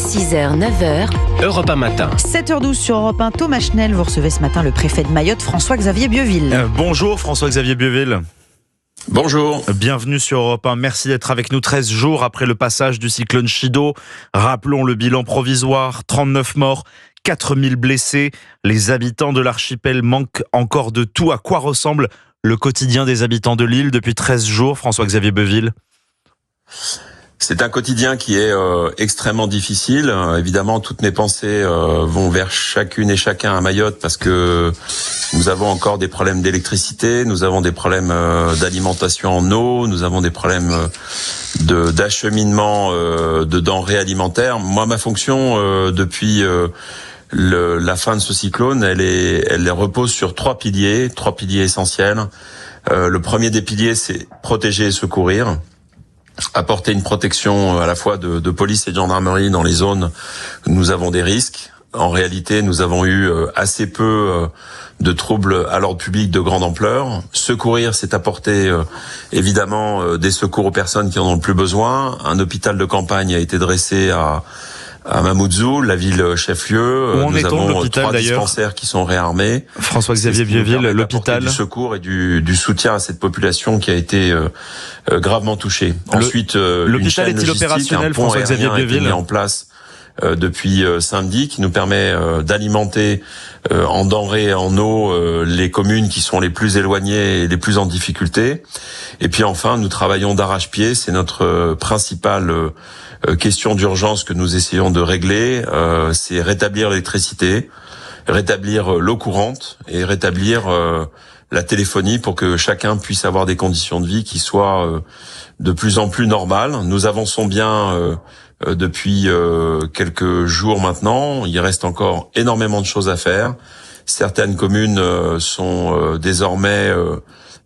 6h, 9h, Europe 1 matin. 7h12 sur Europe 1, Thomas Schnell. Vous recevez ce matin le préfet de Mayotte, François-Xavier Bieuville. Bonjour François-Xavier Bieuville. Bonjour. Bienvenue sur Europe 1. Merci d'être avec nous 13 jours après le passage du cyclone Chido. Rappelons le bilan provisoire, 39 morts, 4000 blessés. Les habitants de l'archipel manquent encore de tout. À quoi ressemble le quotidien des habitants de l'île depuis 13 jours, François-Xavier Bieuville? C'est un quotidien qui est extrêmement difficile. Évidemment, toutes mes pensées vont vers chacune et chacun à Mayotte parce que nous avons encore des problèmes d'électricité, nous avons des problèmes d'alimentation en eau, nous avons des problèmes d'acheminement de denrées alimentaires. Moi, ma fonction depuis la fin de ce cyclone, elle repose sur trois piliers essentiels. Le premier des piliers, c'est protéger et secourir. Apporter une protection à la fois de police et de gendarmerie dans les zones où nous avons des risques. En réalité, nous avons eu assez peu de troubles à l'ordre public de grande ampleur. Secourir, c'est apporter évidemment des secours aux personnes qui en ont le plus besoin. Un hôpital de campagne a été dressé à Mamoudzou, la ville chef-lieu. Nous avons trois dispensaires qui sont réarmés. François-Xavier Bieuville, l'hôpital. Du secours et du soutien à cette population qui a été gravement touchée. Ensuite, l'hôpital est-il opérationnel, François-Xavier Bieuville, mis en place depuis samedi, qui nous permet d'alimenter en denrées et en eau les communes qui sont les plus éloignées et les plus en difficulté. Et puis enfin, nous travaillons d'arrache-pied. C'est notre principale question d'urgence que nous essayons de régler. C'est rétablir l'électricité, rétablir l'eau courante et rétablir la téléphonie pour que chacun puisse avoir des conditions de vie qui soient de plus en plus normales. Nous avançons bien depuis quelques jours maintenant. Il reste encore énormément de choses à faire. Certaines communes sont désormais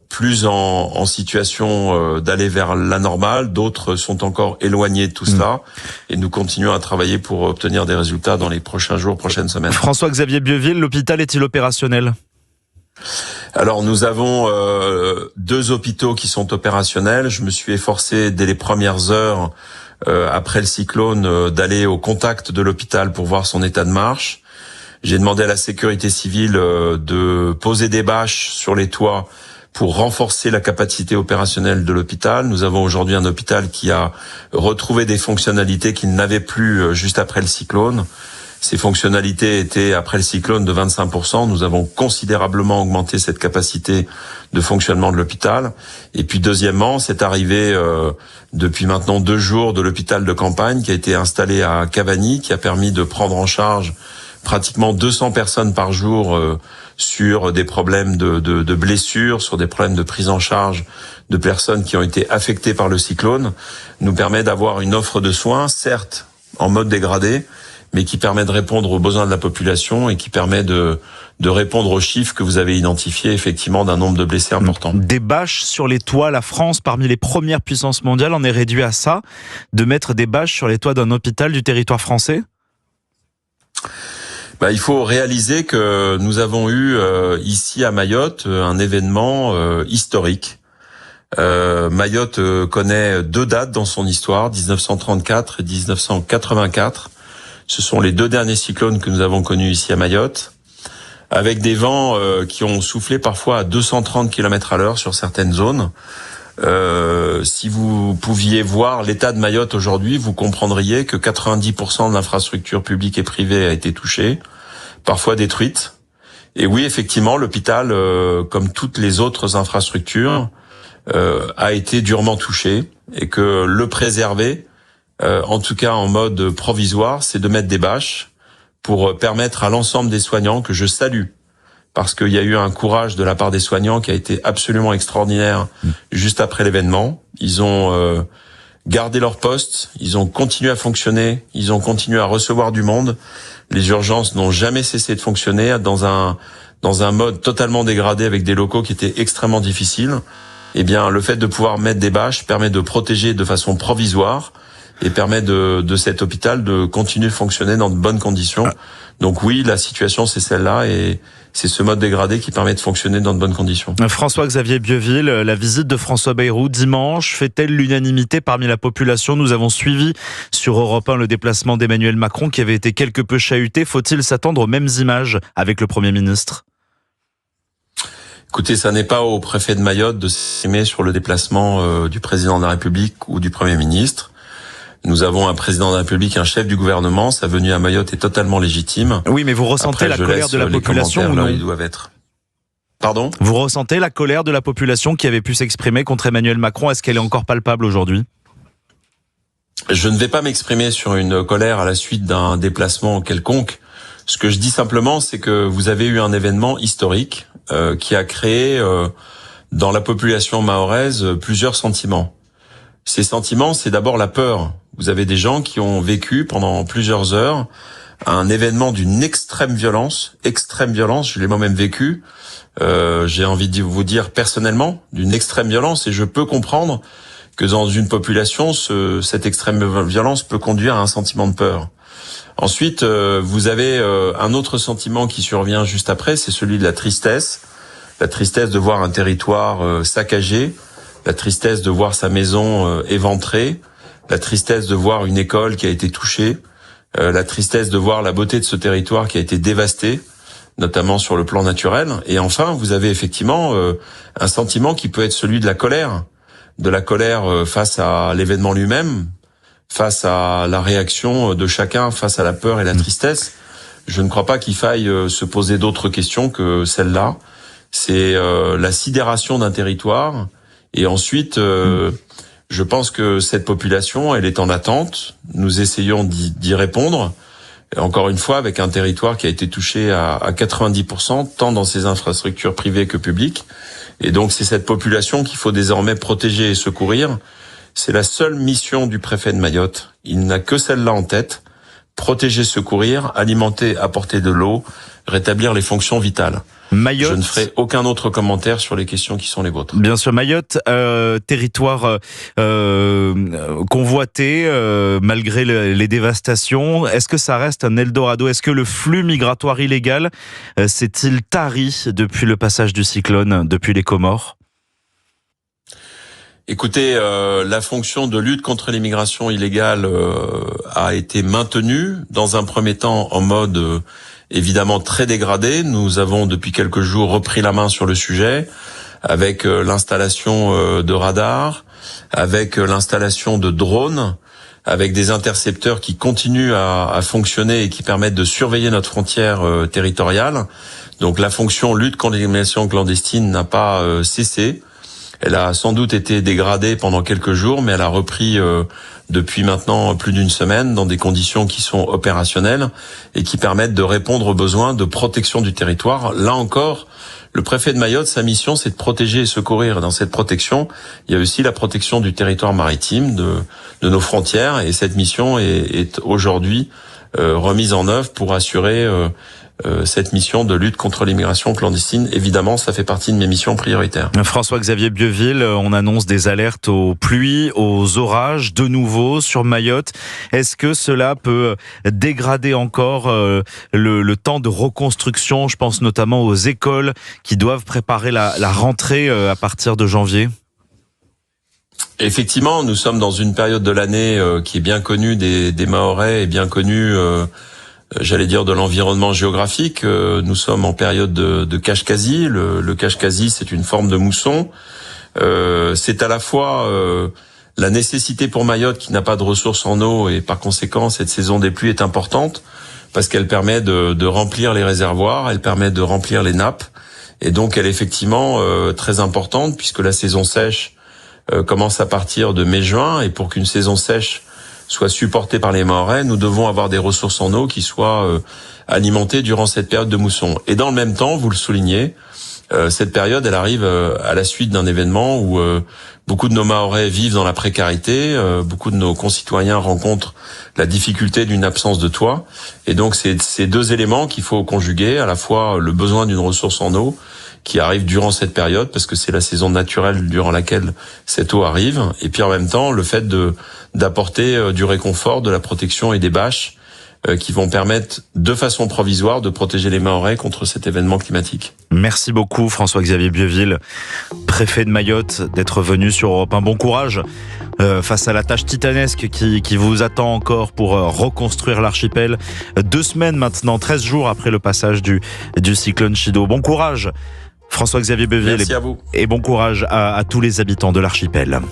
plus en situation d'aller vers la normale, d'autres sont encore éloignées de tout cela, et nous continuons à travailler pour obtenir des résultats dans les prochains jours, prochaines semaines. François-Xavier Bieuville, l'hôpital est-il opérationnel ? Alors nous avons deux hôpitaux qui sont opérationnels. Je me suis efforcé dès les premières heures après le cyclone d'aller au contact de l'hôpital pour voir son état de marche. J'ai demandé à la sécurité civile de poser des bâches sur les toits pour renforcer la capacité opérationnelle de l'hôpital. Nous avons aujourd'hui un hôpital qui a retrouvé des fonctionnalités qu'il n'avait plus juste après le cyclone. Ces fonctionnalités étaient, après le cyclone, de 25%. Nous avons considérablement augmenté cette capacité de fonctionnement de l'hôpital. Et puis deuxièmement, c'est arrivé depuis maintenant 2 jours de l'hôpital de campagne qui a été installé à Cavani, qui a permis de prendre en charge pratiquement 200 personnes par jour sur des problèmes de blessures, sur des problèmes de prise en charge de personnes qui ont été affectées par le cyclone, nous permet d'avoir une offre de soins, certes en mode dégradé, mais qui permet de répondre aux besoins de la population et qui permet de répondre aux chiffres que vous avez identifiés, effectivement, d'un nombre de blessés important. Des bâches sur les toits, la France, parmi les premières puissances mondiales, en est réduit à ça, de mettre des bâches sur les toits d'un hôpital du territoire français ? Il faut réaliser que nous avons eu ici à Mayotte un événement historique. Mayotte connaît 2 dates dans son histoire, 1934 et 1984. Ce sont les 2 derniers cyclones que nous avons connus ici à Mayotte, avec des vents qui ont soufflé parfois à 230 km/h sur certaines zones. Si vous pouviez voir l'état de Mayotte aujourd'hui, vous comprendriez que 90% de l'infrastructure publique et privée a été touchée, parfois détruite. Et oui, effectivement, l'hôpital, comme toutes les autres infrastructures, a été durement touché, et que le préserver, en tout cas en mode provisoire, c'est de mettre des bâches pour permettre à l'ensemble des soignants, que je salue, parce qu'il y a eu un courage de la part des soignants qui a été absolument extraordinaire juste après l'événement. Ils ont gardé leur poste, ils ont continué à fonctionner, ils ont continué à recevoir du monde. Les urgences n'ont jamais cessé de fonctionner dans un mode totalement dégradé avec des locaux qui étaient extrêmement difficiles. Eh bien, le fait de pouvoir mettre des bâches permet de protéger de façon provisoire, et permet de cet hôpital de continuer de fonctionner dans de bonnes conditions. Donc oui, la situation c'est celle-là et c'est ce mode dégradé qui permet de fonctionner dans de bonnes conditions. François-Xavier Bieuville, la visite de François Bayrou dimanche fait-elle l'unanimité parmi la population? Nous avons suivi sur Europe 1 le déplacement d'Emmanuel Macron qui avait été quelque peu chahuté. Faut-il s'attendre aux mêmes images avec le Premier ministre? Écoutez, ça n'est pas au préfet de Mayotte de s'exprimer sur le déplacement du président de la République ou du Premier ministre. Nous avons un président de la République, un chef du gouvernement. Sa venue à Mayotte est totalement légitime. Oui, mais vous ressentez la colère de la population ou non? Ils doivent être. Pardon ? Vous ressentez la colère de la population qui avait pu s'exprimer contre Emmanuel Macron? Est-ce qu'elle est encore palpable aujourd'hui? Je ne vais pas m'exprimer sur une colère à la suite d'un déplacement quelconque. Ce que je dis simplement, c'est que vous avez eu un événement historique qui a créé dans la population mahoraise plusieurs sentiments. Ces sentiments, c'est d'abord la peur. Vous avez des gens qui ont vécu pendant plusieurs heures un événement d'une extrême violence, je l'ai moi-même vécu, j'ai envie de vous dire personnellement, d'une extrême violence, et je peux comprendre que dans une population, cette extrême violence peut conduire à un sentiment de peur. Ensuite, vous avez un autre sentiment qui survient juste après, c'est celui de la tristesse de voir un territoire saccagé, la tristesse de voir sa maison éventrée, la tristesse de voir une école qui a été touchée, la tristesse de voir la beauté de ce territoire qui a été dévasté, notamment sur le plan naturel. Et enfin, vous avez effectivement un sentiment qui peut être celui de la colère face à l'événement lui-même, face à la réaction de chacun, face à la peur et la tristesse. Je ne crois pas qu'il faille se poser d'autres questions que celle-là. C'est la sidération d'un territoire. Et ensuite, je pense que cette population, elle est en attente. Nous essayons d'y répondre. Et encore une fois, avec un territoire qui a été touché à 90%, tant dans ses infrastructures privées que publiques. Et donc, c'est cette population qu'il faut désormais protéger et secourir. C'est la seule mission du préfet de Mayotte. Il n'a que celle-là en tête. Protéger, secourir, alimenter, apporter de l'eau, rétablir les fonctions vitales. Mayotte. Je ne ferai aucun autre commentaire sur les questions qui sont les vôtres. Bien sûr, Mayotte, territoire convoité malgré les dévastations. Est-ce que ça reste un Eldorado? Est-ce que le flux migratoire illégal s'est-il tari depuis le passage du cyclone, depuis les Comores? Écoutez, la fonction de lutte contre l'immigration illégale a été maintenue dans un premier temps en mode évidemment très dégradé. Nous avons depuis quelques jours repris la main sur le sujet avec l'installation de radars, avec l'installation de drones, avec des intercepteurs qui continuent à fonctionner et qui permettent de surveiller notre frontière territoriale. Donc la fonction lutte contre l'immigration clandestine n'a pas cessé. Elle a sans doute été dégradée pendant quelques jours, mais elle a repris depuis maintenant plus d'une semaine dans des conditions qui sont opérationnelles et qui permettent de répondre aux besoins de protection du territoire. Là encore, le préfet de Mayotte, sa mission, c'est de protéger et secourir. Dans cette protection, il y a aussi la protection du territoire maritime, de nos frontières, et cette mission est aujourd'hui remise en œuvre pour assurer cette mission de lutte contre l'immigration clandestine. Évidemment, ça fait partie de mes missions prioritaires. François-Xavier Bieuville, on annonce des alertes aux pluies, aux orages, de nouveau sur Mayotte. Est-ce que cela peut dégrader encore le temps de reconstruction? Je pense notamment aux écoles qui doivent préparer la rentrée à partir de janvier. Effectivement, nous sommes dans une période de l'année qui est bien connue des Mahorais et bien connue j'allais dire de l'environnement géographique. Nous sommes en période de Kashkazi. Le Kashkazi, c'est une forme de mousson. C'est à la fois la nécessité pour Mayotte qui n'a pas de ressources en eau, et par conséquent, cette saison des pluies est importante parce qu'elle permet de remplir les réservoirs, elle permet de remplir les nappes, et donc elle est effectivement très importante puisque la saison sèche commence à partir de mai-juin, et pour qu'une saison sèche soit supportée par les Mahorais, nous devons avoir des ressources en eau qui soient alimentées durant cette période de mousson. Et dans le même temps, vous le soulignez, cette période, elle arrive à la suite d'un événement où beaucoup de nos Mahorais vivent dans la précarité, beaucoup de nos concitoyens rencontrent la difficulté d'une absence de toit. Et donc, c'est ces deux éléments qu'il faut conjuguer, à la fois le besoin d'une ressource en eau qui arrive durant cette période, parce que c'est la saison naturelle durant laquelle cette eau arrive. Et puis en même temps, le fait d'apporter du réconfort, de la protection et des bâches qui vont permettre de façon provisoire de protéger les Mahorais contre cet événement climatique. Merci beaucoup François-Xavier Bieville, préfet de Mayotte, d'être venu sur Europe 1. Bon courage face à la tâche titanesque qui vous attend encore pour reconstruire l'archipel. 2 semaines maintenant, 13 jours après le passage du cyclone Chido. Bon courage François-Xavier Bieville. Merci à vous. Et bon courage à tous les habitants de l'archipel.